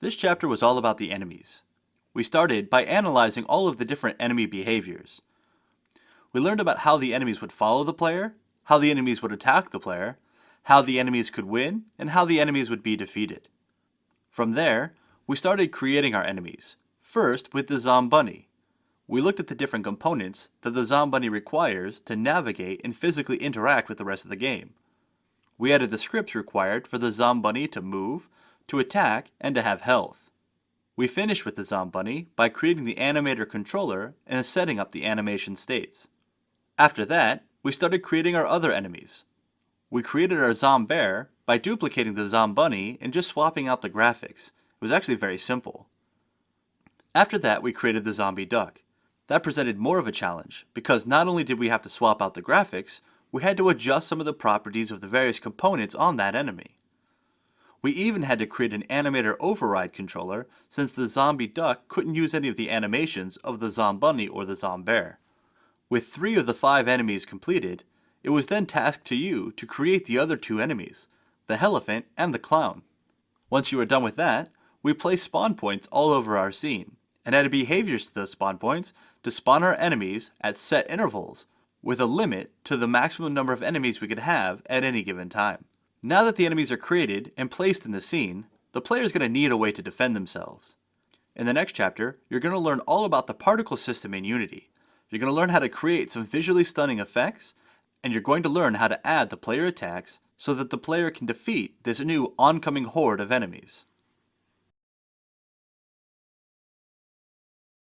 This chapter was all about the enemies. We started by analyzing all of the different enemy behaviors. We learned about how the enemies would follow the player, how the enemies would attack the player, how the enemies could win, and how the enemies would be defeated. From there, we started creating our enemies, first with the Zombunny. We looked at the different components that the Zombunny requires to navigate and physically interact with the rest of the game. We added the scripts required for the Zombunny to move, to attack, and to have health. We finished with the Zombunny by creating the animator controller and setting up the animation states. After that, we started creating our other enemies. We created our Zombear by duplicating the Zombunny and just swapping out the graphics. It was actually very simple. After that, we created the Zombie Duck. That presented more of a challenge, because not only did we have to swap out the graphics, we had to adjust some of the properties of the various components on that enemy. We even had to create an animator override controller, since the Zombie Duck couldn't use any of the animations of the Zombunny or the Zombear. With 3 of the 5 enemies completed, it was then tasked to you to create the other 2 enemies, the Helephant and the Clown. Once you were done with that, we placed spawn points all over our scene, and added behaviors to those spawn points to spawn our enemies at set intervals, with a limit to the maximum number of enemies we could have at any given time. Now that the enemies are created and placed in the scene, the player is going to need a way to defend themselves. In the next chapter, you're going to learn all about the particle system in Unity. You're going to learn how to create some visually stunning effects, and you're going to learn how to add the player attacks so that the player can defeat this new oncoming horde of enemies.